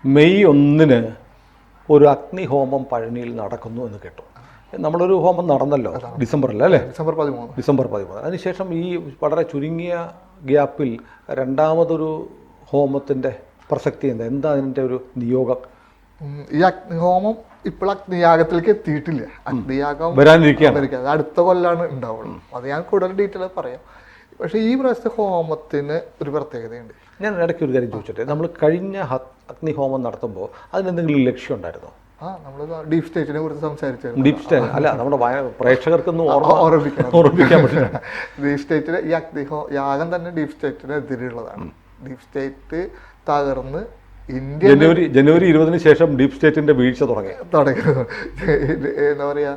May 1 ഒരു അഗ്നിഹോമം പഴനിയിൽ നടക്കുന്നു എന്ന് കേട്ടു. നമ്മളൊരു ഹോമം നടന്നല്ലോ ഡിസംബറിൽ, അല്ലേ? ഡിസംബർ 13. അതിനുശേഷം ഈ വളരെ ചുരുങ്ങിയ ഗ്യാപ്പിൽ രണ്ടാമതൊരു ഹോമത്തിൻ്റെ പ്രസക്തി എന്താ അതിൻ്റെ ഒരു നിയോഗം? ഈ അഗ്നിഹോമം ഇപ്പോൾ അഗ്നിയാഗത്തിലേക്ക് എത്തിയിട്ടില്ല. അഗ്നിയാഗം വരാനിരിക്കുകയാണ്, അടുത്ത കൊല്ലാണ് ഉണ്ടാവുള്ളൂ. അത് ഞാൻ കൂടുതൽ ഡീറ്റെയിൽ പറയാം. പക്ഷേ ഈ പ്രാവശ്യത്തെ ഹോമത്തിന് ഒരു പ്രത്യേകതയുണ്ട്. ഞാൻ ഇടയ്ക്ക് ഒരു കാര്യം ചോദിച്ചോട്ടെ, നമ്മൾ കഴിഞ്ഞ അഗ്നിഹോമം നടത്തുമ്പോൾ അതിനെന്തെങ്കിലും ലക്ഷ്യം ഉണ്ടായിരുന്നോ? നമ്മൾ ഡീപ് സ്റ്റേറ്റിനെ കുറിച്ച് സംസാരിച്ചായിരുന്നു. ഡീപ് സ്റ്റേറ്റ് അല്ല, നമ്മുടെ പ്രേക്ഷകർക്കൊന്നും ഓർമ്മിക്കാൻ പറ്റില്ല. ഡീപ് സ്റ്റേറ്റിലെ ഈ യാഗം തന്നെ ഡീപ് സ്റ്റേറ്റിനെതിരെയുള്ളതാണ്. ഡീപ് സ്റ്റേറ്റ് തകർന്ന് ജനുവരി 20 ശേഷം ഡീപ് സ്റ്റേറ്റിന്റെ വീഴ്ച തുടങ്ങി. എന്താ പറയാ,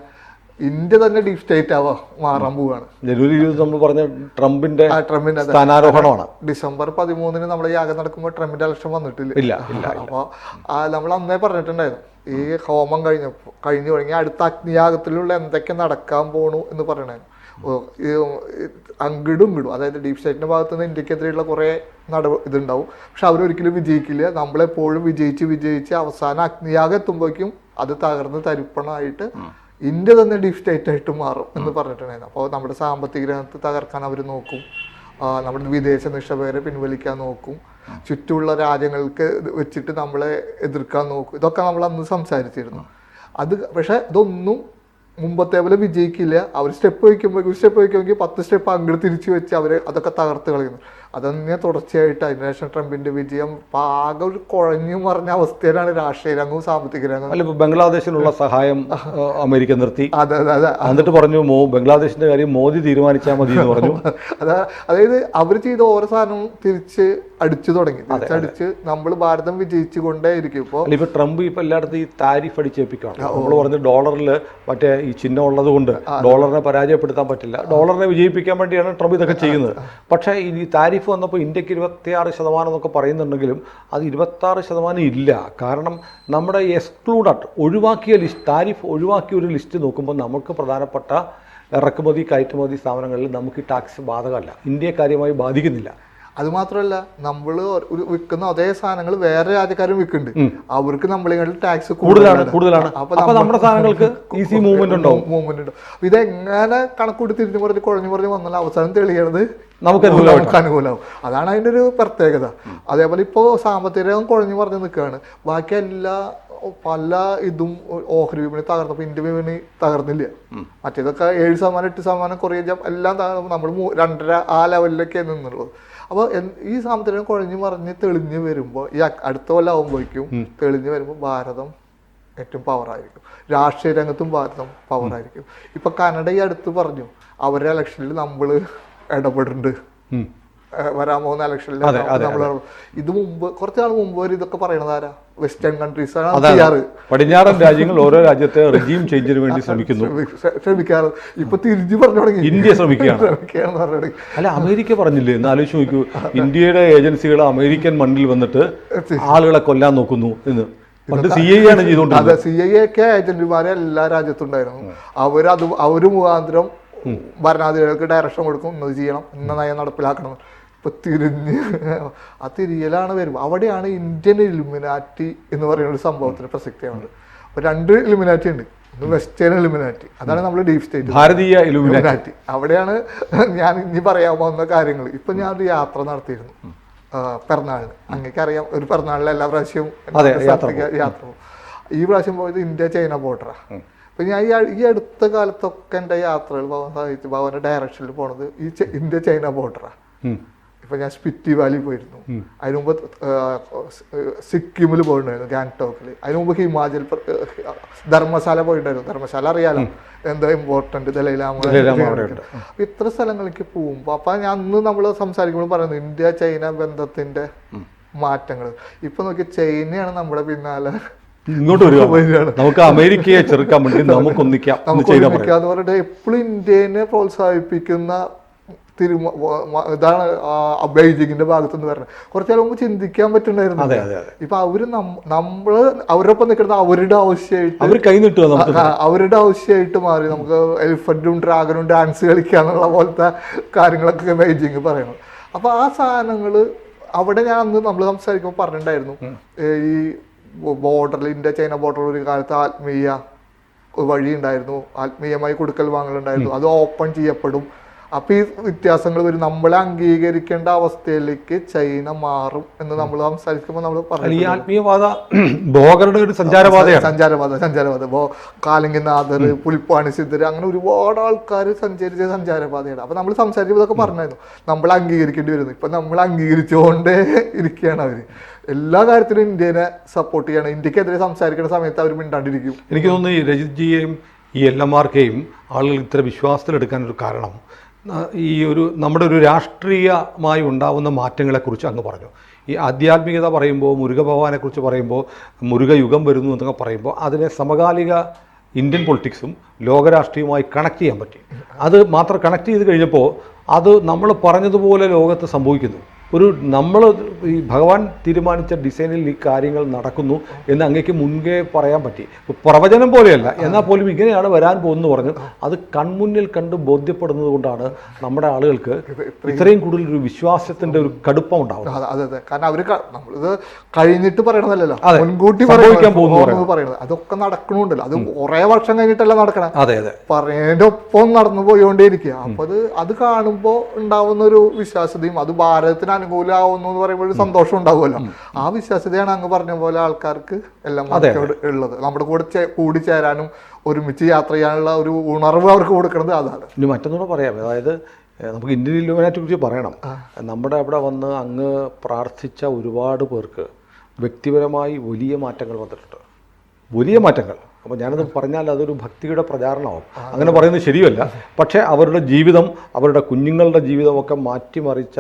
ഇന്ത്യ തന്നെ ഡീപ് സ്റ്റേറ്റ് മാറാൻ പോവുകയാണ്. ജനുവരി 20 നമ്മൾ പറഞ്ഞ ട്രംപിന്റെ സ്ഥാനാരോഹണമാണ്. ഡിസംബർ 13 നമ്മൾ യാഗം നടക്കുമ്പോൾ ട്രംപിന്റെ ഇലക്ഷൻ വന്നിട്ടില്ല. ഇല്ല. അപ്പൊ നമ്മൾ അന്നേ പറഞ്ഞിട്ടുണ്ടായിരുന്നു, ഈ ഹോമം കഴിഞ്ഞു തുടങ്ങി അടുത്ത അഗ്നിയാഗത്തിലുള്ള എന്തൊക്കെ നടക്കാൻ പോണു എന്ന് പറയണായിരുന്നു. അങ്കിടും ഇടും, അതായത് ഡീപ് സ്റ്റേറ്റിന്റെ ഭാഗത്ത് നിന്ന് ഇന്ത്യക്കെതിരെയുള്ള കുറെ ഇതുണ്ടാവും. പക്ഷെ അവരൊരിക്കലും വിജയിക്കില്ല. നമ്മളെപ്പോഴും വിജയിച്ച് അവസാനം അഗ്നിയാഗം എത്തുമ്പോഴേക്കും അത് തകർന്ന് തരിപ്പണമായിട്ട് ഇന്ത്യ തന്നെ ഡീപ് സ്റ്റേറ്റ് ആയിട്ട് മാറും എന്ന് പറഞ്ഞിട്ടുണ്ടായിരുന്നു. അപ്പോൾ നമ്മുടെ സാമ്പത്തിക രംഗത്ത് തകർക്കാൻ അവർ നോക്കും, നമ്മുടെ വിദേശ നിക്ഷേപകരെ പിൻവലിക്കാൻ നോക്കും, ചുറ്റുമുള്ള രാജ്യങ്ങൾക്ക് വെച്ചിട്ട് നമ്മളെ എതിർക്കാൻ നോക്കും. ഇതൊക്കെ നമ്മൾ അന്ന് സംസാരിച്ചിരുന്നു. പക്ഷെ ഇതൊന്നും മുമ്പത്തെ പോലെ വിജയിക്കില്ല. അവർ സ്റ്റെപ്പ് വയ്ക്കുമ്പോൾ 10 സ്റ്റെപ്പ് അങ്ങോട്ട് തിരിച്ചു വെച്ച് അവർ അതൊക്കെ തകർത്ത് കളയുന്നു. അതന്നെ തുടർച്ചയായിട്ട് അതിനുശേഷം ട്രംപിന്റെ വിജയം ആകെ ഒരു കുഴഞ്ഞു മറിഞ്ഞ അവസ്ഥയിലാണ് രാഷ്ട്രീയ രംഗവും സാമ്പത്തിക രംഗവും. ബംഗ്ലാദേശിനുള്ള സഹായം അമേരിക്ക നിർത്തി. എന്നിട്ട് പറഞ്ഞു ബംഗ്ലാദേശിന്റെ കാര്യം മോദി തീരുമാനിച്ചാൽ മതി എന്ന് പറഞ്ഞു. അതായത് അവർ ചെയ്ത ഓരോ സാധനവും തിരിച്ച് അടിച്ചു തുടങ്ങി. തിരിച്ചടിച്ച് നമ്മൾ ഭാരതം വിജയിച്ചു കൊണ്ടേയിരിക്കും. ഇപ്പൊ ട്രംപ് ഇപ്പൊ എല്ലായിടത്തും ഈ താരിഫ് അടിച്ചേൽപ്പിക്കുകയാണ്. നമ്മൾ പറഞ്ഞു ഡോളറിൽ മറ്റേ ഈ ചിഹ്നം ഉള്ളത് കൊണ്ട് ഡോളറിനെ പരാജയപ്പെടുത്താൻ പറ്റില്ല, ഡോളറിനെ വിജയിപ്പിക്കാൻ വേണ്ടിയാണ് ട്രംപ് ഇതൊക്കെ ചെയ്യുന്നത്. പക്ഷേ ഈ താരിഫ് വന്നപ്പോൾ ഇന്ത്യക്ക് 26% എന്നൊക്കെ പറയുന്നുണ്ടെങ്കിലും അത് 26% ഇല്ല. കാരണം നമ്മുടെ എക്സ്ക്ലൂഡഡ് ഒഴിവാക്കിയ ലിസ്റ്റ്, താരിഫ് ഒഴിവാക്കിയ ഒരു ലിസ്റ്റ് നോക്കുമ്പോൾ നമുക്ക് പ്രധാനപ്പെട്ട ഇറക്കുമതി കയറ്റുമതി സ്ഥാപനങ്ങളിൽ നമുക്ക് ഈ ടാക്സ് ബാധകമല്ല, ഇന്ത്യയെ കാര്യമായി ബാധിക്കുന്നില്ല. അതുമാത്രമല്ല, നമ്മൾ വിൽക്കുന്ന അതേ സാധനങ്ങൾ വേറെ രാജ്യക്കാരും വിൽക്കുന്നുണ്ട്. അവർക്ക് നമ്മളെക്കാളും ടാക്സ് കൂടുതലാണ്. അപ്പൊ നമ്മുടെ സാധനങ്ങൾക്ക് ഈസി മൂവ്മെന്റ് ഉണ്ടാവും. ഇതെങ്ങനെ കണക്കൂട്ടി തിരിഞ്ഞു പറഞ്ഞ് കുഴഞ്ഞു പറഞ്ഞ് വന്നാൽ അവസാനം തെളിയണത് നമുക്ക് അനുകൂലമാവും. അതാണ് അതിൻ്റെ ഒരു പ്രത്യേകത. അതേപോലെ ഇപ്പോൾ സാമ്പത്തിക രംഗം കുഴഞ്ഞു പറഞ്ഞ് നിൽക്കുകയാണ്. ബാക്കി പല ഇതും ഓഹരി വിപണി തകർന്നപ്പോൾ ഇന്ത്യ വിപണി തകർന്നില്ല. മറ്റേതൊക്കെ 7%, 8% കുറേ എല്ലാം നമ്മൾ 2.5 ആ ലെവലിലൊക്കെ നിന്നുള്ളത്. അപ്പോൾ ഈ സാമ്പത്തിക രംഗം കുഴഞ്ഞു മറിഞ്ഞ് തെളിഞ്ഞു വരുമ്പോൾ ഈ അടുത്ത കൊല്ലാവുമ്പോഴേക്കും തെളിഞ്ഞു വരുമ്പോൾ ഭാരതം ഏറ്റവും പവറായിരിക്കും. രാഷ്ട്രീയ രംഗത്തും ഭാരതം പവറായിരിക്കും. ഇപ്പൊ കാനഡ ഈ അടുത്ത് പറഞ്ഞു അവരുടെ ഇലക്ഷനിൽ നമ്മൾ ഇടപെടുന്നുണ്ട്, വരാൻ പോകുന്ന ഇലക്ഷനിൽ നമ്മൾ. ഇത് കുറച്ച് നാൾ മുമ്പ് വരെ ഇതൊക്കെ പറയണത് ആരാ? വെസ്റ്റേൺ കൺട്രീസ് ആണ്. പടിഞ്ഞാറൻ രാജ്യങ്ങൾ ഓരോ രാജ്യത്തെ റെജീം ചേഞ്ചിന് വേണ്ടി ശ്രമിക്കാറ്. ഇപ്പൊ തിരിഞ്ഞു പറഞ്ഞു തുടങ്ങി ഇന്ത്യ ശ്രമിക്കുകയാണ്. അല്ല, അമേരിക്ക പറഞ്ഞില്ലേ എന്ന് ആലോചിച്ച് നോക്കൂ, ഇന്ത്യയുടെ ഏജൻസികൾ അമേരിക്കൻ മണ്ണിൽ വന്നിട്ട് ആളുകളെ കൊല്ലാൻ നോക്കുന്നു എന്ന്. പണ്ട് CIA ആണ് ചെയ്തുകൊണ്ടിരുന്നത്. CIA ഒക്കെ ഏജന്റുമാരെ എല്ലാ രാജ്യത്തുണ്ടായിരുന്നു. അവര് മുഖാന്തരം ഭരണാധികാരികൾക്ക് ഡയറക്ഷൻ കൊടുക്കും, ഇന്നത് ചെയ്യണം, ഇന്ന നയം നടപ്പിലാക്കണം. ഇപ്പൊ ആ തിരിയലാണ് വരുമ്പോൾ അവിടെയാണ് ഇന്ത്യൻ ഇലുമിനാറ്റി എന്ന് പറയുന്ന ഒരു സംഭവത്തിന് പ്രസക്തിയാണത്. അപ്പൊ 2 ഇലുമിനാറ്റി ഉണ്ട്. വെസ്റ്റേൺ ഇലുമിനാറ്റി, അതാണ് നമ്മൾ ഡീപ് സ്റ്റേറ്റ്, ഭാരതീയ ഇലുമിനാറ്റി. അവിടെയാണ് ഞാൻ ഇനി പറയാൻ പോകുന്ന കാര്യങ്ങൾ. ഇപ്പൊ ഞാനൊരു യാത്ര നടത്തിയിരുന്നു പിറന്നാളിന്. അങ്ങേക്കറിയാം, ഒരു പിറന്നാളിൽ എല്ലാ പ്രാവശ്യവും യാത്ര പോകും. ഈ പ്രാവശ്യം പോയത് ഇന്ത്യ ചൈന ബോർഡറാണ്. അപ്പൊ ഞാൻ ഈ അടുത്ത കാലത്തൊക്കെ എൻ്റെ യാത്രകൾ ഭവന്റെ ഡയറക്ഷനിൽ പോണത് ഈ ഇന്ത്യ ചൈന ബോർഡറാണ്. ഇപ്പൊ ഞാൻ സ്പിറ്റി വാലി പോയിരുന്നു, അതിന് മുമ്പ് സിക്കിമിൽ പോയിട്ടുണ്ടായിരുന്നു, ഗാങ്ടോക്കിൽ. അതിന് മുമ്പ് ഹിമാചൽ ധർമ്മശാല പോയിട്ടുണ്ടായിരുന്നു. ധർമ്മശാല അറിയാലോ, എന്താ ഇമ്പോർട്ടന്റ്, ദലൈലാമ. ഇത്ര സ്ഥലങ്ങളിലേക്ക് പോകുമ്പോ അപ്പൊ ഞാൻ അന്ന് നമ്മൾ സംസാരിക്കുമ്പോൾ പറയുന്നത് ഇന്ത്യ ചൈന ബന്ധത്തിന്റെ മാറ്റങ്ങൾ. ഇപ്പൊ നോക്കി, ചൈനയാണ് നമ്മുടെ പിന്നാലെ ഇങ്ങോട്ട് വരികയാണ്. നമുക്ക് അമേരിക്കയെ ചെറുക്കാൻ വേണ്ടി നമുക്ക് ഒന്നിക്കാന്ന് പറഞ്ഞിട്ട് എപ്പോഴും ഇന്ത്യനെ പ്രോത്സാഹിപ്പിക്കുന്ന ഇതാണ് ബെയ്ജിങ്ങിന്റെ ഭാഗത്തുനിന്ന് പറഞ്ഞത്. കുറച്ചാൽ മുമ്പ് ചിന്തിക്കാൻ പറ്റുന്നുണ്ടായിരുന്നു. ഇപ്പൊ നമ്മള് അവരൊപ്പം നിൽക്കുന്നത് അവരുടെ ആവശ്യമായിട്ട് മാറി. നമുക്ക് എലിഫന്റും ഡ്രാഗനും ഡാൻസ് കളിക്കാന്നുള്ള പോലത്തെ കാര്യങ്ങളൊക്കെ ബെയ്ജിങ് പറയണം. അപ്പൊ ആ സാധനങ്ങള് അവിടെ ഞാൻ അന്ന് നമ്മൾ സംസാരിക്കുമ്പോൾ പറഞ്ഞിട്ടുണ്ടായിരുന്നു, ഈ ബോർഡറിൽ ഇന്ത്യ ചൈന ബോർഡറിൽ ഒരു കാലത്ത് ആത്മീയ വഴി ഉണ്ടായിരുന്നു, ആത്മീയമായി കൊടുക്കൽ വാങ്ങലുണ്ടായിരുന്നു, അത് ഓപ്പൺ ചെയ്യപ്പെടും. അപ്പൊ ഈ വ്യത്യാസങ്ങൾ വരും. നമ്മളെ അംഗീകരിക്കേണ്ട അവസ്ഥയിലേക്ക് ചൈന മാറും എന്ന് നമ്മൾ സംസാരിക്കുമ്പോൾ നമ്മൾ പറഞ്ഞു. ഈ ആത്മീയവാദ ബ്ലോഗറുടെ ഒരു സഞ്ചാരപാത കാലിംഗനാഥർ, പുൽപ്പാണി സിദ്ധർ, അങ്ങനെ ഒരുപാട് ആൾക്കാർ സഞ്ചരിച്ച സഞ്ചാരപാതയാണ്. അപ്പൊ നമ്മൾ സംസാരിച്ചതൊക്കെ പറഞ്ഞായിരുന്നു നമ്മൾ അംഗീകരിക്കേണ്ടി വരുന്നു. ഇപ്പൊ നമ്മൾ അംഗീകരിച്ചുകൊണ്ടേ ഇരിക്കുകയാണ് അവര്. എല്ലാ കാര്യത്തിലും ഇന്ത്യനെ സപ്പോർട്ട് ചെയ്യണം. ഇന്ത്യക്കെതിരെ സംസാരിക്കുന്ന സമയത്ത് അവർ മിണ്ടാണ്ടിരിക്കും. എനിക്ക് തോന്നുന്നു ഈ രജിത് ജിയെയും ഈ LMRKയും ആളുകൾ ഇത്ര വിശ്വാസത്തിലെടുക്കാനൊരു കാരണം ഈ നമ്മുടെ ഒരു രാഷ്ട്രീയമായി ഉണ്ടാകുന്ന മാറ്റങ്ങളെക്കുറിച്ച് അങ്ങ് പറഞ്ഞു. ഈ ആധ്യാത്മികത പറയുമ്പോൾ, മുരുക ഭഗവാനെക്കുറിച്ച് പറയുമ്പോൾ, മുരുക യുഗം വരുന്നു എന്നൊക്കെ പറയുമ്പോൾ അതിനെ സമകാലിക ഇന്ത്യൻ പൊളിറ്റിക്സും ലോകരാഷ്ട്രീയവുമായി കണക്ട് ചെയ്യാൻ പറ്റി. അത് മാത്രം കണക്ട് ചെയ്ത് കഴിഞ്ഞപ്പോൾ അത് നമ്മൾ പറഞ്ഞതുപോലെ ലോകത്ത് സംഭവിക്കുന്നു. നമ്മൾ ഈ ഭഗവാൻ തീരുമാനിച്ച ഡിസൈനിൽ ഈ കാര്യങ്ങൾ നടക്കുന്നു എന്ന് അങ്ങേക്ക് മുൻകേ പറയാൻ പറ്റി. പ്രവചനം പോലെയല്ല, എന്നാൽ പോലും ഇങ്ങനെയാണ് വരാൻ പോകുന്നത് പറഞ്ഞു. അത് കൺമുന്നിൽ കണ്ട് ബോധ്യപ്പെടുന്നത് കൊണ്ടാണ് നമ്മുടെ ആളുകൾക്ക് ഇത്രയും കൂടുതൽ ഒരു വിശ്വാസത്തിന്റെ ഒരു കടുപ്പം ഉണ്ടാവുന്നത്. അതെ, കാരണം അവര് നമ്മളിത് കഴിഞ്ഞിട്ട് പറയണതല്ലോ, മുൻകൂട്ടി സംഭവിക്കാൻ പോകുന്നു പറയുന്നത്. അതൊക്കെ നടക്കണുണ്ടല്ലോ, അത് കുറെ വർഷം കഴിഞ്ഞിട്ടല്ല നടക്കണം. അതെ, പറയുന്നതിന്റെ ഒപ്പം നടന്നു പോയോണ്ടേയിരിക്കുക. അപ്പൊ അത് കാണുമ്പോൾ ഉണ്ടാവുന്ന ഒരു വിശ്വാസ്യതയും, അത് ഭാരതത്തിന് അനുകൂലമാവുന്നു എന്ന് പറയുമ്പോൾ ഒരു സന്തോഷം ഉണ്ടാവുമല്ലോ. ആ വിശ്വാസ്യതയാണ് അങ്ങ് പറഞ്ഞ പോലെ ആൾക്കാർക്ക് എല്ലാം ഉള്ളത്. നമ്മുടെ കൂടി ചേരാനും ഒരുമിച്ച് യാത്ര ചെയ്യാനുള്ള ഒരു ഉണർവ് അവർക്ക് കൊടുക്കുന്നത് അതാണ്. ഇനി മറ്റൊന്നുകൂടെ പറയാം. അതായത് നമുക്ക് ഇന്ത്യൻ ഇലുമിനാറ്റിയെ കുറിച്ച് പറയണം. നമ്മുടെ അവിടെ വന്ന് അങ്ങ് പ്രാർത്ഥിച്ച ഒരുപാട് പേർക്ക് വ്യക്തിപരമായി വലിയ മാറ്റങ്ങൾ വന്നിട്ടുണ്ട്, വലിയ മാറ്റങ്ങൾ. അപ്പോൾ ഞാനത് പറഞ്ഞാൽ അതൊരു ഭക്തിയുടെ പ്രചാരണമാവും. അങ്ങനെ പറയുന്നത് ശരിയല്ല. പക്ഷേ അവരുടെ ജീവിതം, അവരുടെ കുഞ്ഞുങ്ങളുടെ ജീവിതമൊക്കെ മാറ്റിമറിച്ച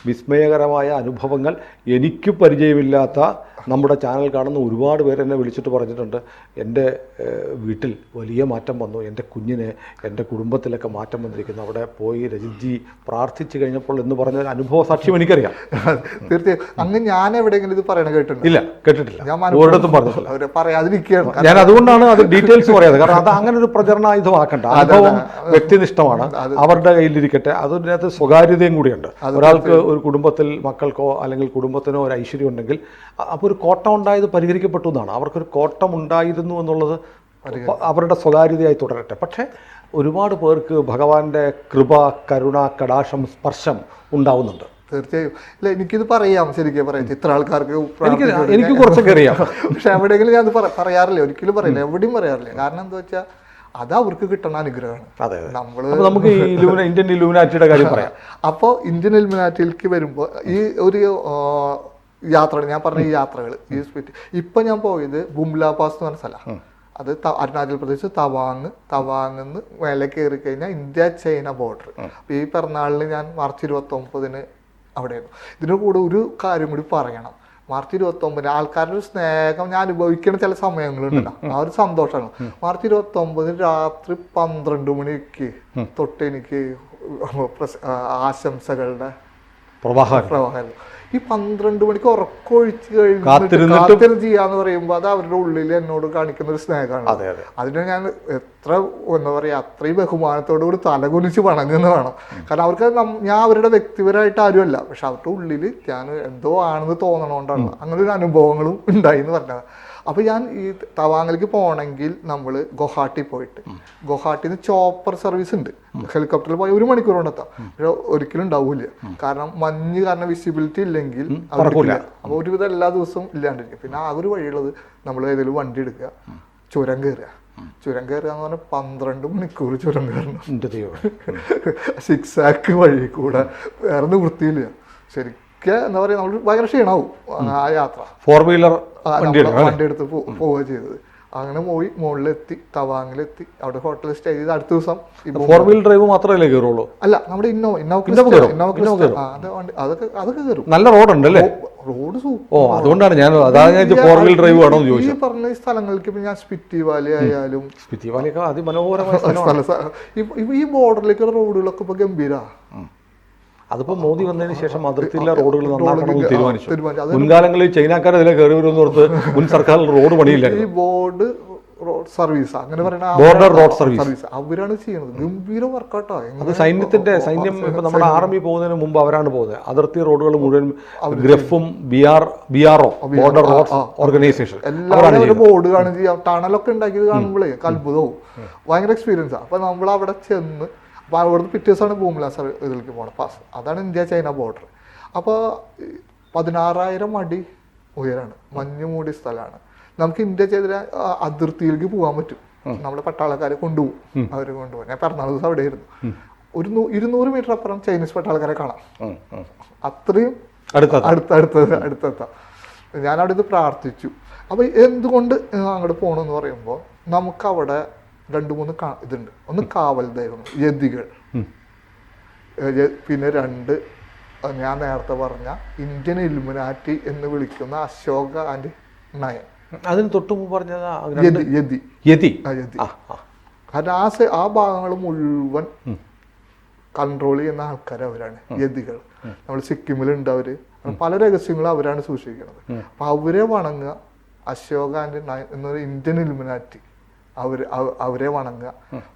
വിസ്മയകരമായ അനുഭവങ്ങൾ എനിക്ക് പരിചയമില്ലാത്ത നമ്മുടെ ചാനൽ കാണുന്ന ഒരുപാട് പേര് എന്നെ വിളിച്ചിട്ട് പറഞ്ഞിട്ടുണ്ട്, എൻ്റെ വീട്ടിൽ വലിയ മാറ്റം വന്നു, എൻ്റെ കുഞ്ഞിന്, എൻ്റെ കുടുംബത്തിലൊക്കെ മാറ്റം വന്നിരിക്കുന്നു, അവിടെ പോയി രജിത് ജി പ്രാർത്ഥിച്ചു കഴിഞ്ഞപ്പോൾ എന്ന് പറഞ്ഞ അനുഭവ സാക്ഷ്യം എനിക്കറിയാം. തീർച്ചയായും. അങ്ങ് ഞാൻ എവിടെയെങ്കിലും ഇത് പറയണ കേട്ടിട്ടുണ്ട്? ഇല്ല, കേട്ടിട്ടില്ല. ഒരിടത്തും പറഞ്ഞിട്ടില്ല. പറയാതിരിക്കുകയാണ്. ഞാൻ അതുകൊണ്ടാണ് അത് ഡീറ്റെയിൽസ് പറയാതെ. കാരണം അത് അങ്ങനെ ഒരു പ്രചരണായുധമാക്കണ്ട. അനുഭവം വ്യക്തിനിഷ്ഠമാണ്, അവരുടെ കയ്യിലിരിക്കട്ടെ. അതിനകത്ത് സ്വകാര്യതയും കൂടിയുണ്ട്. ഒരാൾക്ക് ഒരു കുടുംബത്തിൽ മക്കൾക്കോ അല്ലെങ്കിൽ കുടുംബത്തിനോ ഒരു ഐശ്വര്യം ഉണ്ടെങ്കിൽ അപ്പോൾ ഒരു കോട്ടം ഉണ്ടായത് പരിഹരിക്കപ്പെട്ടു എന്നാണ്. അവർക്കൊരു കോട്ടം ഉണ്ടായിരുന്നു എന്നുള്ളത് അവരുടെ സ്വകാര്യതയായി തുടരട്ടെ. പക്ഷേ ഒരുപാട് പേർക്ക് ഭഗവാന്റെ കൃപ, കരുണ, കടാക്ഷം, സ്പർശം ഉണ്ടാവുന്നുണ്ട്. തീർച്ചയായും. ഇല്ല, എനിക്കിത് പറയാം, ശരിക്കും പറയാം. ഇത്ര ആൾക്കാർക്ക് എനിക്ക് കുറച്ചൊക്കെ അറിയാം. പക്ഷെ എവിടെയെങ്കിലും ഞാൻ പറയാറില്ല, ഒരിക്കലും പറയില്ല, എവിടെയും പറയാറില്ല. കാരണം എന്താ വെച്ചാൽ അത് അവർക്ക് കിട്ടുന്ന അനുഗ്രഹമാണ്. നമുക്ക് ഇന്ത്യൻ ഇലുമിനാറ്റിയുടെ കാര്യം പറയാം. അപ്പോൾ ഇന്ത്യൻ ഇലുമിനാറ്റിയിലേക്ക് വരുമ്പോൾ ഈ ഒരു യാത്രകൾ, ഞാൻ പറഞ്ഞ ഈ യാത്രകൾ, ഈ സ്പിറ്റ്, ഇപ്പം ഞാൻ പോയത് ബുംല പാസ് എന്ന് പറഞ്ഞ സ്ഥലമാണ്. അത് അരുണാചൽ പ്രദേശ് തവാങ്ങിന്ന് മേലെ കയറി കഴിഞ്ഞാൽ ഇന്ത്യ ചൈന ബോർഡർ. അപ്പോൾ ഈ പിറന്നാളിന് ഞാൻ മാർച്ച് 29 അവിടെയായിരുന്നു. ഇതിൻ്റെ കൂടെ ഒരു കാര്യം കൂടി പറയണം. മാർച്ച് 29 ആൾക്കാരുടെ ഒരു സ്നേഹം ഞാൻ അനുഭവിക്കുന്ന ചില സമയങ്ങളുണ്ടല്ലോ, ആ ഒരു സന്തോഷമാണ്. മാർച്ച് 29 രാത്രി 12 മണിക്ക് തൊട്ട് എനിക്ക് ആശംസകളുടെ പ്രവാഹമായിരുന്നു. ഈ 12 മണിക്ക് ഉറക്കൊഴിച്ച് കഴിഞ്ഞിട്ട് ചെയ്യാന്ന് പറയുമ്പോൾ അത് അവരുടെ ഉള്ളിൽ എന്നോട് കാണിക്കുന്ന ഒരു സ്നേഹമാണ്. അതിന് ഞാൻ എത്ര എന്താ പറയുക, അത്രയും ബഹുമാനത്തോടു കൂടി തലകുനിച്ച് വണങ്ങുന്ന വേണം. കാരണം അവർക്ക് ഞാൻ അവരുടെ വ്യക്തിപരമായിട്ട് ആരുമല്ല, പക്ഷെ അവരുടെ ഉള്ളിൽ ഞാൻ എന്തോ ആണെന്ന് തോന്നണോണ്ടാണ് അങ്ങനെ ഒരു അനുഭവങ്ങളും ഉണ്ടായി എന്ന് പറഞ്ഞത്. അപ്പോൾ ഞാൻ ഈ തവാങ്ങിലേക്ക് പോകണമെങ്കിൽ നമ്മൾ ഗുവാഹട്ടി പോയിട്ട്, ഗുവാഹട്ടിന്ന് ചോപ്പർ സർവീസ് ഉണ്ട്, ഹെലികോപ്റ്ററിൽ പോയി 1 മണിക്കൂർ കൊണ്ടെത്താം. പക്ഷെ ഒരിക്കലും ഉണ്ടാവില്ല, കാരണം മഞ്ഞ് കാരണം വിസിബിലിറ്റി ഇല്ലെങ്കിൽ അപ്പോൾ ഒരുവിധം എല്ലാ ദിവസവും ഇല്ലാണ്ടിരിക്കും. പിന്നെ ആ ഒരു വഴിയുള്ളത് നമ്മൾ ഏതെങ്കിലും വണ്ടി എടുക്കുക, ചുരം കയറുക എന്ന് പറഞ്ഞാൽ 12 മണിക്കൂർ ചുരം കയറണം. 6 ആക്ക് വഴി കൂടെ വേറെ നിവൃത്തിയില്ല. ശരിക്കും എന്താ പറയുക, നമ്മൾ ഭയങ്കര ക്ഷീണമാവും ആ യാത്ര. 4 വീലർ വണ്ടി എടുത്ത് പോവുക ചെയ്തത്. അങ്ങനെ പോയി മുകളിലെത്തി, തവാങ്ങിലെത്തി, അവിടെ ഹോട്ടലിൽ സ്റ്റേ ചെയ്ത് അടുത്ത ദിവസം 4 വീലർ ഡ്രൈവ് മാത്രമല്ലേ കയറുള്ളൂ? അല്ല, നമ്മുടെ ഇന്നോവ അതൊക്കെ കയറും. നല്ല റോഡുണ്ട് അല്ലേ? Road super. ഓ, അതുകൊണ്ടാണ് ഞാൻ 4 വീലർ ഡ്രൈവ് വേണോ എന്ന് ചോദിച്ചത്. ഈ പറഞ്ഞ സ്ഥലങ്ങൾക്ക് ഇപ്പൊ ഞാൻ സ്പിറ്റി വാലി ആയാലും, സ്പിറ്റി വാലിയൊക്കെ അതിമനോഹരമായ ഈ ബോർഡറിലേക്കുള്ള റോഡുകളൊക്കെ ഇപ്പൊ ഗംഭീര. അതിപ്പോൾ മോദി വന്നതിന് ശേഷം അതിർത്തിയിലെ റോഡുകൾ നന്നാക്കണമെന്ന് തീരുമാനിച്ചു. മുൻകാലങ്ങളിൽ ചൈനക്കാർ ഇതിലെ കയറി വരുമെന്ന് ഓർത്ത് മുൻ സർക്കാർ റോഡ് പണിയില്ല. ഈ ബോർഡ് റോഡ് സർവീസ് അങ്ങനെ പറയുന്ന ബോർഡർ റോഡ് സർവീസ് അവരാണ് ചെയ്യുന്നത്. ഗംഭീര വർക്കൗട്ടോ. അത് സൈന്യം ഇപ്പൊ നമ്മുടെ ആർമി പോകുന്നതിന് മുമ്പ് അവരാണ് പോകുന്നത്. അതിർത്തി റോഡുകൾ മുഴുവൻ ഗ്രഫും BRO ബോർഡർ റോഡ് ഓർഗനൈസേഷൻ എല്ലാവരും ബോർഡ് കാണും ചെയ്യാം. ടണലൊക്കെ ഉണ്ടാക്കിയത് കാണുമ്പോഴേ അത്ഭുതവും ഭയങ്കര എക്സ്പീരിയൻസാണ്. അപ്പൊ നമ്മൾ അവിടെ ചെന്ന് അപ്പൊ അവിടുന്ന് പിറ്റേ ദിവസമാണ് ഭൂമില ഇതിലേക്ക് പോകണം പാസ്. അതാണ് ഇന്ത്യ ചൈന ബോർഡർ. അപ്പോൾ 16,000 അടി ഉയരാണ്, മഞ്ഞ് മൂടിയ സ്ഥലമാണ്. നമുക്ക് ഇന്ത്യ ചെയ്ത അതിർത്തിയിലേക്ക് പോകാൻ പറ്റും. നമ്മുടെ പട്ടാളക്കാരെ കൊണ്ടുപോകും, അവർ കൊണ്ടുപോകും. ഞാൻ പിറന്നാൾ ദിവസം അവിടെ ആയിരുന്നു. 200 മീറ്റർ അപ്പുറം ചൈനീസ് പട്ടാളക്കാരെ കാണാം. അത്രയും അടുത്തെത്താം. ഞാൻ അവിടെ ഇത് പ്രാർത്ഥിച്ചു. അപ്പൊ എന്തുകൊണ്ട് അങ്ങോട്ട് പോകണമെന്ന് പറയുമ്പോൾ നമുക്കവിടെ 2-3 ഇതുണ്ട്. ഒന്ന് കാവൽ ദൈവം യതികൾ, പിന്നെ 2 ഞാൻ നേരത്തെ പറഞ്ഞ ഇന്ത്യൻ ഇലുമിനാറ്റി എന്ന് വിളിക്കുന്ന അശോക ആൻഡ് നയൻ. അതിന് തൊട്ട് മുമ്പ് പറഞ്ഞത് യതി. കാരണം ആ ഭാഗങ്ങൾ മുഴുവൻ കൺട്രോൾ ചെയ്യുന്ന ആൾക്കാർ അവരാണ് യതികൾ. നമ്മൾ സിക്കിമിലുണ്ട് അവര്. പല രഹസ്യങ്ങളും അവരാണ് സൂക്ഷിക്കുന്നത്. അപ്പൊ അവരെ വണങ്ങുക, അശോക ആൻഡ് നയൻ എന്നൊരു ഇന്ത്യൻ ഇലുമിനാറ്റി, അവരെ വണങ്ങുക,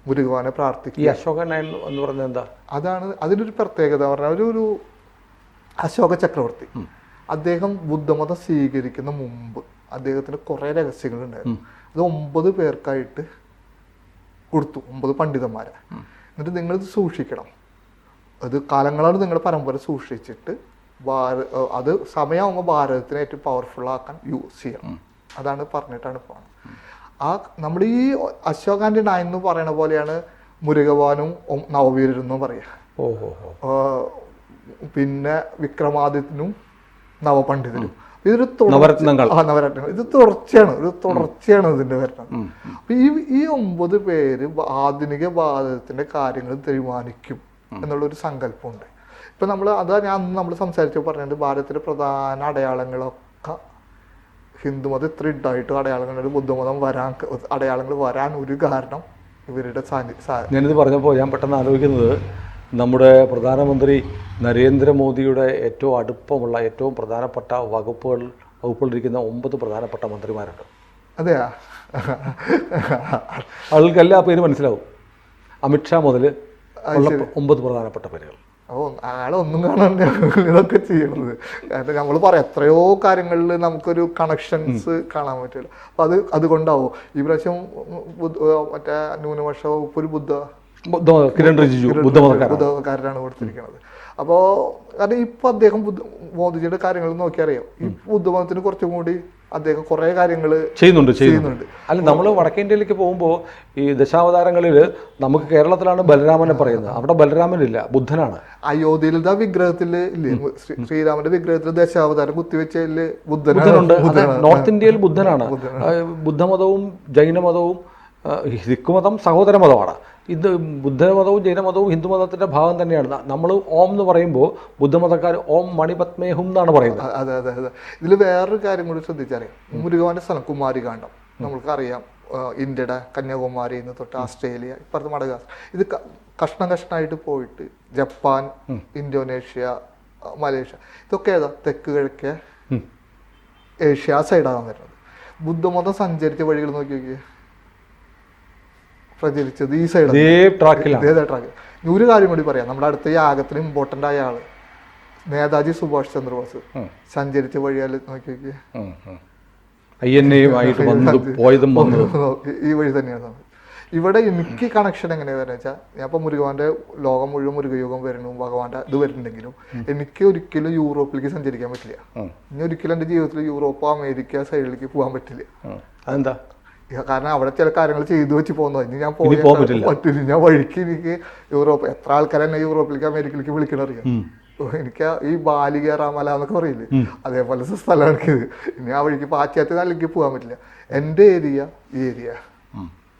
മുരുകനെ പ്രാർത്ഥിക്കുക. ഈ അശോക നയൻ എന്ന് പറഞ്ഞത് എന്താ? അതാണ് അതിനൊരു പ്രത്യേകത പറഞ്ഞാൽ ഒരു അശോക ചക്രവർത്തി അദ്ദേഹം ബുദ്ധമതം സ്വീകരിക്കുന്ന മുമ്പ് അദ്ദേഹത്തിന് കുറെ രഹസ്യങ്ങളുണ്ടായിരുന്നു. അത് 9 പേർക്കായിട്ട് കൊടുത്തു, 9 പണ്ഡിതന്മാരെ. എന്നിട്ട് നിങ്ങളിത് സൂക്ഷിക്കണം, അത് കാലങ്ങളാണ് നിങ്ങളുടെ പരമ്പര സൂക്ഷിച്ചിട്ട് അത് സമയമാകുമ്പോൾ ഭാരതത്തിനെ ഏറ്റവും പവർഫുൾ ആക്കാൻ യൂസ് ചെയ്യണം. അതാണ് പറഞ്ഞിട്ടാണ് പോകുന്നത്. നമ്മുടെ ഈ അശോകാന്റെ നയൻ എന്ന് പറയുന്ന പോലെയാണ് മുരുകവാനും നവവീരരെന്നും പറയാ. പിന്നെ വിക്രമാദിത്യനും നവപണ്ഡിതനും. ഇതൊരു നവരത്നങ്ങൾ. ഇത് തുടർച്ചയാണ് ഇതിന്റെ വരണം. അപ്പൊ ഈ 9 പേര് ആധുനിക ഭാരതത്തിന്റെ കാര്യങ്ങൾ തീരുമാനിക്കും എന്നുള്ളൊരു സങ്കല്പമുണ്ട്. ഇപ്പൊ നമ്മൾ സംസാരിച്ചു പറഞ്ഞിട്ട് ഭാരതത്തിലെ പ്രധാന അടയാളങ്ങളൊക്കെ ഹിന്ദുമതം ഇത്ര ഇട്ടായിട്ട് അടയാളങ്ങൾ ബുദ്ധമതം അടയാളങ്ങൾ വരാൻ ഒരു കാരണം ഇവരുടെ ഞാനിത് പറഞ്ഞപ്പോൾ ഞാൻ പെട്ടെന്ന് ആലോചിക്കുന്നത് നമ്മുടെ പ്രധാനമന്ത്രി നരേന്ദ്രമോദിയുടെ ഏറ്റവും അടുപ്പമുള്ള ഏറ്റവും പ്രധാനപ്പെട്ട വകുപ്പുകളിരിക്കുന്ന 9 പ്രധാനപ്പെട്ട മന്ത്രിമാരുണ്ട്. അതെയാ? ആൾക്ക് എല്ലാ പേര് മനസ്സിലാവും. അമിത്ഷാ മുതൽ 9 പ്രധാനപ്പെട്ട പേരുകൾ. ആളൊന്നും കാണാൻ ഇതൊക്കെ ചെയ്യണത്. കാരണം നമ്മൾ പറയാം എത്രയോ കാര്യങ്ങളിൽ നമുക്കൊരു കണക്ഷൻസ് കാണാൻ പറ്റില്ല. അപ്പൊ അതുകൊണ്ടാവും ഈ പ്രാവശ്യം മറ്റേ ന്യൂനപക്ഷ വകുപ്പ് ഒരു കിരൺ റിജിജു ബുദ്ധമതക്കാരനാണ് കൊടുത്തിരിക്കുന്നത്. അപ്പോൾ കാരണം ഇപ്പൊ അദ്ദേഹം മോദിജിയുടെ കാര്യങ്ങൾ നോക്കിയറിയാം. ഈ ബുദ്ധമതത്തിന് കുറച്ചും കൂടി അദ്ദേഹം കുറെ കാര്യങ്ങൾ ചെയ്യുന്നുണ്ട്. അല്ല, നമ്മൾ വടക്കേ ഇന്ത്യയിലേക്ക് പോകുമ്പോൾ ഈ ദശാവതാരങ്ങളിൽ നമുക്ക് കേരളത്തിലാണ് ബലരാമനെ പറയുന്നത്, അവിടെ ബലരാമനില്ല, ബുദ്ധനാണ്. അയോധ്യയിലെ വിഗ്രഹത്തില് ഇല്ലേ, ശ്രീരാമന്റെ വിഗ്രഹത്തിൽ ദശാവതാരം കുത്തിവെച്ചതില് ബുദ്ധനുണ്ട്. നോർത്ത് ഇന്ത്യയിൽ ബുദ്ധനാണ്. ബുദ്ധമതവും ജൈനമതവും സിഖ് സഹോദര മതമാണ്. ഇത് ബുദ്ധമതവും ജൈനമതവും ഹിന്ദുമതത്തിന്റെ ഭാഗം തന്നെയാണ്. നമ്മൾ ഓം എന്ന് പറയുമ്പോൾ ബുദ്ധമതക്കാർ ഓം മണിപത്മേഹും എന്നാണ് പറയുന്നത്. അതെ. ഇതിൽ വേറൊരു കാര്യം കൂടി ശ്രദ്ധിച്ചറിയാം. മുരുകന്റെ സ്ഥലം കുമാരികാണ്ഡം നമ്മൾക്കറിയാം. ഇന്ത്യയുടെ കന്യാകുമാരി തൊട്ട് ഓസ്ട്രേലിയ, ഇപ്പുറത്ത് മഡഗാസ്കർ, ഇത് കഷ്ണമായിട്ട് പോയിട്ട് ജപ്പാൻ, ഇന്തോനേഷ്യ, മലേഷ്യ, ഇതൊക്കെ ഏതാ തെക്ക് കിഴക്കേ ഏഷ്യ സൈഡാണ് വരുന്നത്. ബുദ്ധമതം സഞ്ചരിച്ച വഴികൾ നോക്കി നോക്കിയേ, പ്രചരിച്ചത് ഈ സൈഡ് ട്രാക്കിൽ. ഒരു കാര്യം കൂടി പറയാം, നമ്മുടെ അടുത്ത യാഗത്തിന് ഇമ്പോർട്ടൻ്റ് ആയ ആള് നേതാജി സുഭാഷ് ചന്ദ്രബോസ് സഞ്ചരിച്ച വഴിയാൽ നോക്കി നോക്കിയേ, ഈ വഴി തന്നെയാണ്. ഇവിടെ എനിക്ക് കണക്ഷൻ എങ്ങനെയാ വരുന്നത് വെച്ചാൽ, ഞാൻ ഇപ്പൊ മുരുകന്റെ ലോകം മുഴുവൻ മുരുകയുഗം വരുന്നു, ഭഗവാന്റെ ഇത് വരുന്നുണ്ടെങ്കിലും എനിക്ക് ഒരിക്കലും യൂറോപ്പിലേക്ക് സഞ്ചരിക്കാൻ പറ്റില്ല. ഇനി ഒരിക്കലും എന്റെ ജീവിതത്തിൽ യൂറോപ്പ്, അമേരിക്ക സൈഡിലേക്ക് പോകാൻ പറ്റില്ല. അതെന്താ? കാരണം അവിടെ ചില കാര്യങ്ങൾ ചെയ്തു വെച്ച് പോകുന്നത്. ഇനി ഞാൻ പോകാൻ പറ്റില്ല. ഞാൻ വഴിക്ക് എനിക്ക് യൂറോപ്പ്, എത്ര ആൾക്കാർ എന്നെ യൂറോപ്പിലേക്ക് അമേരിക്കയിലേക്ക് വിളിക്കണറിയാം. എനിക്ക് ഈ ബാലികേറാമല എന്നൊക്കെ പറയില്ലേ, അതേപോലെ സ്ഥലമാണ് ഇത്. ഇനി ആ വഴിക്ക് പാശ്ചാത്യ നാട്ടിലേക്ക് പോകാൻ പറ്റില്ല. എൻ്റെ ഏരിയ ഈ ഏരിയ,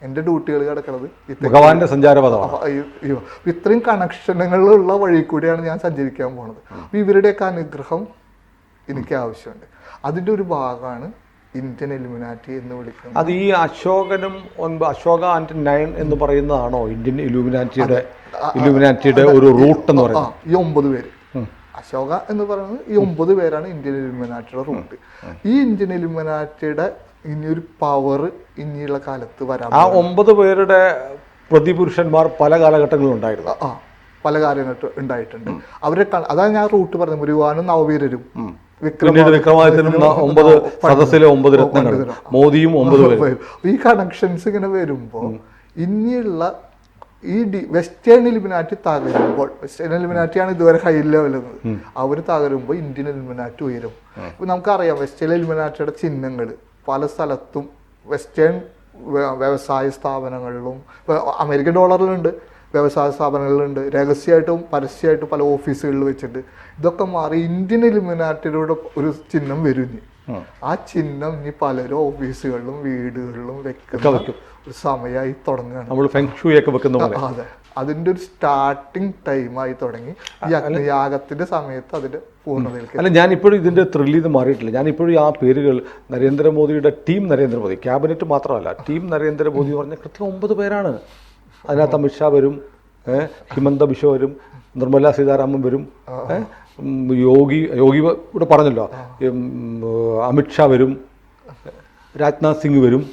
എൻ്റെ ഡ്യൂട്ടികൾ കിടക്കുന്നത് ഭഗവാന്റെ സഞ്ചാരപഥമാണ്. ഇത്രയും കണക്ഷനുകളുള്ള വഴി കൂടിയാണ് ഞാൻ സഞ്ചരിക്കാൻ പോണത്. അപ്പൊ ഇവരുടെയൊക്കെ അനുഗ്രഹം എനിക്ക് ആവശ്യമുണ്ട്. അതിൻ്റെ ഒരു ഭാഗമാണ് ഇന്ത്യൻ ഇലുമിനാറ്റി എന്ന് വിളിക്കുന്നത്. അത് ഈ അശോക ആൻഡ് നയൻ എന്ന് പറയുന്നതാണോ ഇന്ത്യൻ ഇലുമിനാറ്റിയുടെ ഒരു റൂട്ട് എന്ന് പറയുന്നത്? ഈ 9 പേര്, അശോക എന്ന് പറയുന്നത് ഈ 9 പേരാണ് ഇന്ത്യൻ ഇലുമിനാറ്റിയുടെ റൂട്ട്. ഈ ഇന്ത്യൻ ഇലുമിനാറ്റിയുടെ ഇനിയൊരു പവർ ഇനിയുള്ള കാലത്ത് വരാൻ ആ 9 പേരുടെ പ്രതിപുരുഷന്മാർ പല കാലഘട്ടങ്ങളിലും ഉണ്ടായിരുന്നു. പല കാര്യങ്ങൾ ഉണ്ടായിട്ടുണ്ട്. അവരെ അതാണ് ഞാൻ റൂട്ട് പറഞ്ഞത്, മുരുകാനും നവവീരരും പിന്നീട് വിക്രമാദിത്യനും 9 സദസ്സിലെ 9 രത്നങ്ങൾ, മോദിയും 9 പേരും. ഈ കണക്ഷൻസ് ഇങ്ങനെ വരുമ്പോ ഇനിയുള്ള ഈ വെസ്റ്റേൺ ഇലുമിനാറ്റി തകരുമ്പോൾ, വെസ്റ്റേൺ ഇലുമിനാറ്റിയാണ് ഇതുവരെ ഹൈ ലെവലുന്നത്, അവർ തകരുമ്പോൾ ഇന്ത്യൻ ഇലുമിനാറ്റി ഉയരും. ഇപ്പൊ നമുക്കറിയാം വെസ്റ്റേൺ ഇലുമിനാറ്റിയുടെ ചിഹ്നങ്ങൾ പല സ്ഥലത്തും വെസ്റ്റേൺ വ്യവസായ സ്ഥാപനങ്ങളിലും, അമേരിക്കൻ ഡോളറിലുണ്ട്, വ്യവസായ സ്ഥാപനങ്ങളിലുണ്ട്, രഹസ്യമായിട്ടും പരസ്യമായിട്ടും പല ഓഫീസുകളിൽ വെച്ചിട്ട്. ഇതൊക്കെ മാറി ഇന്ത്യൻ ഇലുമിനാറ്റിയുടെ ഒരു ചിഹ്നം വരും. ആ ചിഹ്നം ഇനി പലരും ഓഫീസുകളിലും വീടുകളിലും വെക്കുന്ന ഒരു സമയമായി തുടങ്ങുകയാണ്. നമ്മൾ ഫെങ്ഷുയൊക്കെ വെക്കുന്ന പോലെ. അതെ, അതിന്റെ ഒരു സ്റ്റാർട്ടിങ് ടൈമായി തുടങ്ങി. ഈ അഗ്നിയാഗത്തിന്റെ സമയത്ത് അതിന്റെ പൂർണ്ണതയിലേക്ക്. അല്ല, ഞാനിപ്പോഴും ഇതിന്റെ ത്രില്ലിൽ നിന്ന് മാറിയിട്ടില്ല. ഞാനിപ്പോഴും ആ പേരുകൾ നരേന്ദ്രമോദിയുടെ ടീം നരേന്ദ്രമോദി, ക്യാബിനറ്റ് മാത്രമല്ല, ടീം നരേന്ദ്രമോദി എന്ന് പറഞ്ഞാൽ കൃത്യം 9 പേരാണ്. അതിനകത്ത് അമിത്ഷാ വരും, ഹിമന്ത ബിശ്വ വരും, നിർമ്മല സീതാരാമൻ വരും, യോഗി ഇവിടെ പറഞ്ഞല്ലോ, അമിത്ഷാ വരും, രാജ്നാഥ് സിംഗ് വരും.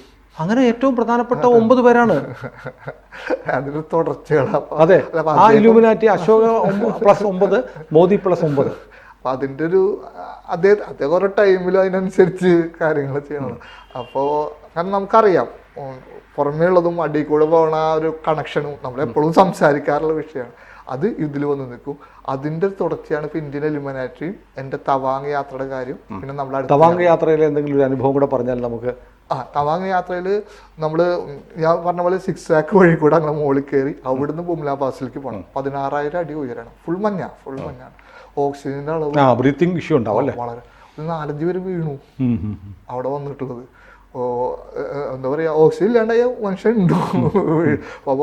അങ്ങനെ ഏറ്റവും പ്രധാനപ്പെട്ട 9 പേരാണ്. അതിന് തുടർച്ചയാണ്. അതെ, ആ ഇലുമിനാറ്റി അശോക +9, മോദി +9. അപ്പൊ അതിന്റെ ഒരു അദ്ദേഹം ഓരോ ടൈമിൽ അതിനനുസരിച്ച് കാര്യങ്ങൾ ചെയ്യണം. അപ്പോൾ കാരണം നമുക്കറിയാം പുറമേ ഉള്ളതും അടിയിൽ കൂടെ പോകണ ആ ഒരു കണക്ഷനും നമ്മളെപ്പോഴും സംസാരിക്കാറുള്ള വിഷയമാണ്. അത് ഇതിൽ വന്ന് നിൽക്കും. അതിന്റെ തുടർച്ചയാണ് ഇപ്പൊ ഇന്ത്യൻ ഇലുമിനാറ്റിയും എൻ്റെ തവാങ് യാത്രയുടെ കാര്യം. പിന്നെ നമ്മൾ തവാങ് യാത്രയിലെ എന്തെങ്കിലും ഒരു അനുഭവം കൂടെ പറഞ്ഞാൽ നമുക്ക്. തവാങ് യാത്രയിൽ നമ്മൾ ഞാൻ പറഞ്ഞ പോലെ 6 ആക്ക് വഴി കൂടെ അങ്ങനെ മുകളിൽ കയറി അവിടുന്ന് ബുംല പാസിലേക്ക് പോകണം. 16,000 അടി ഉയരണം. ഫുൾ മഞ്ഞാണ്. ഓക്സിജന്റെ അളവ് ബ്രീത്തിങ് ഇഷ്യൂ ഉണ്ടാവും അല്ലേ? വളരെ 4-5 പേര് വീണു അവിടെ വന്നിട്ടുള്ളത്. എന്താ പറയാ, ഓക്സിജൻ ഇല്ലാണ്ടായ മനുഷ്യൻ ഉണ്ടോ?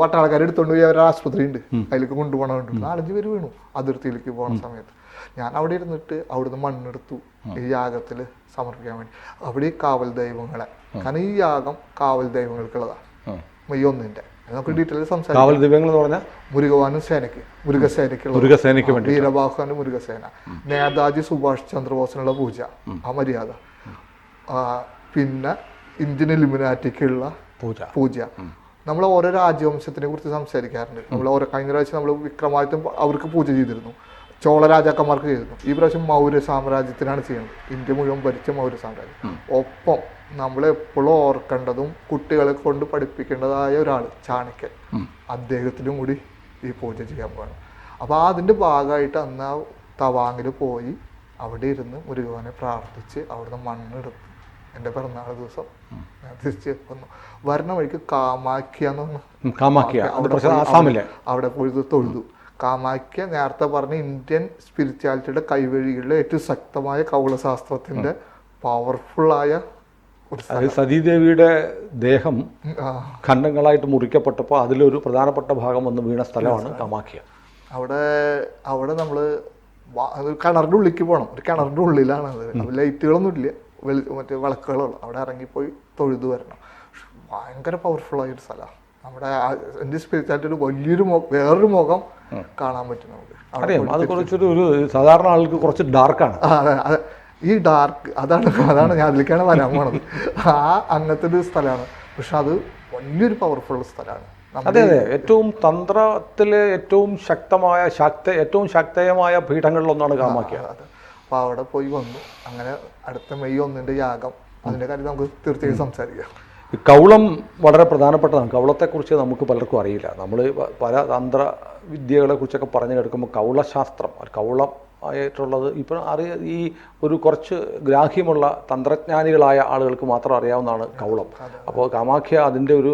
പട്ടാളക്കാരെ എടുത്തോണ്ട് പോയി അവരുടെ ആശുപത്രി ഉണ്ട്, അതിലേക്ക് കൊണ്ടുപോകണമുണ്ട്. 4-5 പേര് വീണു അതിർത്തിയിലേക്ക് പോകുന്ന സമയത്ത്. ഞാൻ അവിടെ ഇരുന്നിട്ട് അവിടുന്ന് മണ്ണെടുത്തു ഈ യാഗത്തിൽ സമർപ്പിക്കാൻ വേണ്ടി. അവിടെ ഈ കാവൽ ദൈവങ്ങളെ, കാരണം ഈ യാഗം കാവൽ ദൈവങ്ങൾക്കുള്ളതാണ്. മെയ് 1 നമുക്ക് ഡീറ്റെയിൽ സംസാരിക്കാം. മുരുകവാനും സേനയ്ക്ക്, മുരുകസേനയ്ക്ക് വീരബാഹുവിന്റെ മുരുകസേന, നേതാജി സുഭാഷ് ചന്ദ്രബോസിനുള്ള പൂജ, ആ മര്യാദ, പിന്നെ ഇന്ത്യൻ ഇലുമിനാറ്റിക്കുള്ള പൂജ. നമ്മൾ ഓരോ രാജവംശത്തിനെ കുറിച്ച് സംസാരിക്കാറുണ്ട്. നമ്മൾ കഴിഞ്ഞ പ്രാവശ്യം നമ്മൾ വിക്രമാദിത്യൻ അവർക്ക് പൂജ ചെയ്തിരുന്നു, ചോള രാജാക്കന്മാർക്ക് ചെയ്തിരുന്നു. ഈ പ്രാവശ്യം മൗര്യ സാമ്രാജ്യത്തിനാണ് ചെയ്യുന്നത്, ഇന്ത്യ മുഴുവൻ ഭരിച്ച മൗര്യ സാമ്രാജ്യം. ഒപ്പം നമ്മളെപ്പോഴും ഓർക്കേണ്ടതും കുട്ടികളെ കൊണ്ട് പഠിപ്പിക്കേണ്ടതായ ഒരാൾ ചാണക്യൻ, അദ്ദേഹത്തിനും കൂടി ഈ പൂജ ചെയ്യാൻ പോകണം. അപ്പോൾ അതിൻ്റെ ഭാഗമായിട്ട് അന്ന് ആ തവാങ്ങിൽ പോയി അവിടെ ഇരുന്ന് മുരുകനെ പ്രാർത്ഥിച്ച് അവിടുന്ന് മണ്ണെടുത്ത് എൻ്റെ പിറന്നാൾ ദിവസം ഞാൻ തിരിച്ച് വന്നു. വരണ വഴിക്ക് കാമാഖ്യ എന്ന് പറഞ്ഞു, അവിടെ പോയി തൊഴുതു. കാമാഖ്യ നേരത്തെ പറഞ്ഞ ഇന്ത്യൻ സ്പിരിച്വാലിറ്റിയുടെ കൈവഴികളിലെ ഏറ്റവും ശക്തമായ കൗളശാസ്ത്രത്തിന്റെ പവർഫുള്ളായ ഒരു സതീദേവിയുടെ ദേഹം ഖണ്ഡങ്ങളായിട്ട് മുറിക്കപ്പെട്ടപ്പോൾ അതിലൊരു പ്രധാനപ്പെട്ട ഭാഗം വന്ന് വീണ സ്ഥലമാണ് കാമാഖ്യ. അവിടെ നമ്മൾ കിണറിൻ്റെ ഉള്ളിലേക്ക് പോകണം. ഒരു കിണറിൻ്റെ ഉള്ളിലാണ് അത്. ലൈറ്റുകളൊന്നും ഇല്ല, മറ്റേ വിളക്കുകളുള്ളൂ. അവിടെ ഇറങ്ങിപ്പോയി തൊഴുതു വരണം. ഭയങ്കര പവർഫുള്ളായൊരു സ്ഥലമാണ്. നമ്മുടെ എൻ്റെ സ്പിരിച്വാലിറ്റി വലിയൊരു വേറൊരു മുഖം കാണാൻ പറ്റും നമുക്ക്. അറിയാം, അത് കുറച്ചൊരു സാധാരണ ആൾക്ക് കുറച്ച് ഡാർക്കാണ്. അതെ, ഈ ഡാർക്ക് അതാണ് ഞാൻ അതിലേക്കാണ് വരാൻ പോണത്. അങ്ങനത്തെ ഒരു സ്ഥലമാണ്, പക്ഷെ അത് വലിയൊരു പവർഫുൾ സ്ഥലമാണ്. അതെ, ഏറ്റവും തന്ത്രത്തിലെ ഏറ്റവും ശക്തമായ പീഠങ്ങളിലൊന്നാണ് കാമാഖ്യ. അപ്പൊ അവിടെ പോയി വന്നു. അങ്ങനെ അടുത്ത മെയ് 1 യാഗം, അതിന്റെ കാര്യം നമുക്ക് തീർച്ചയായും സംസാരിക്കാം. കൗളം വളരെ പ്രധാനപ്പെട്ടതാണ്. കൗളത്തെക്കുറിച്ച് നമുക്ക് പലർക്കും അറിയില്ല. നമ്മൾ പല തന്ത്ര വിദ്യകളെ കുറിച്ചൊക്കെ പറഞ്ഞു കേൾക്കുമ്പോൾ കൗളശാസ്ത്രം, കൗളം ആയിട്ടുള്ളത് ഇപ്പോൾ ഈ ഒരു കുറച്ച് ഗ്രാഹ്യമുള്ള തന്ത്രജ്ഞാനികളായ ആളുകൾക്ക് മാത്രം അറിയാവുന്നതാണ് കൗളം. അപ്പോൾ കാമാഖ്യ അതിൻ്റെ ഒരു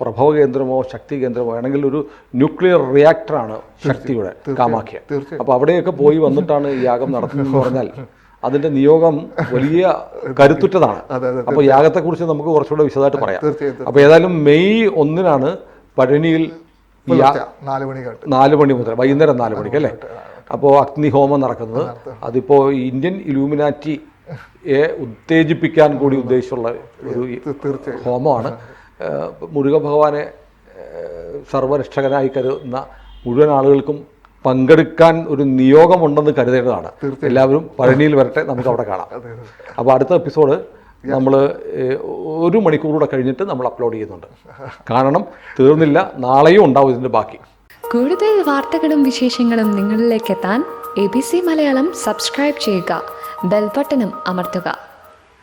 പ്രഭവ കേന്ദ്രമോ ശക്തി കേന്ദ്രമോ ആണെങ്കിൽ ഒരു ന്യൂക്ലിയർ റിയാക്ടറാണ് ശക്തിയുടെ കാമാഖ്യ. അപ്പോൾ അവിടെയൊക്കെ പോയി വന്നിട്ടാണ് ഈ യാഗം നടത്തുന്നതെന്ന് പറഞ്ഞാൽ അതിന്റെ നിയോഗം വലിയ കരുത്തുറ്റതാണ്. അപ്പോൾ യാഗത്തെക്കുറിച്ച് നമുക്ക് കുറച്ചുകൂടെ വിശദമായിട്ട് പറയാം. അപ്പോൾ ഏതായാലും മെയ് 1 പഴനിയിൽ 4 മണി മുതൽ വൈകുന്നേരം 4 മണിക്ക് അല്ലേ അപ്പോൾ അഗ്നിഹോമം നടക്കുന്നത്. അതിപ്പോൾ ഇന്ത്യൻ ഇലൂമിനാറ്റിയെ ഉത്തേജിപ്പിക്കാൻ കൂടി ഉദ്ദേശിച്ചുള്ള ഒരു ഹോമമാണ്. മുരുക ഭഗവാനെ സർവരക്ഷകനായി കരുതുന്ന മുഴുവൻ ആളുകൾക്കും പങ്കെടുക്കാൻ ഒരു നിയോഗമുണ്ടെന്ന് കരുതേണ്ടതാണ്. എല്ലാവരും പഴനിയിൽ വരട്ടെ, നമുക്ക് അവിടെ കാണാം. അപ്പോൾ അടുത്ത എപ്പിസോഡ് നമ്മൾ 1 മണിക്കൂർ കൂടെ കഴിഞ്ഞിട്ട് നമ്മൾ അപ്ലോഡ് ചെയ്യുന്നുണ്ട്. കാരണം തീർന്നില്ല, നാളെയും ഉണ്ടാവും ഇതിൻ്റെ ബാക്കി. കൂടുതൽ വാർത്തകളും വിശേഷങ്ങളും നിങ്ങളിലേക്ക് എത്താൻ ABC മലയാളം സബ്സ്ക്രൈബ് ചെയ്യുക, ബെൽ ബട്ടണും അമർത്തുക.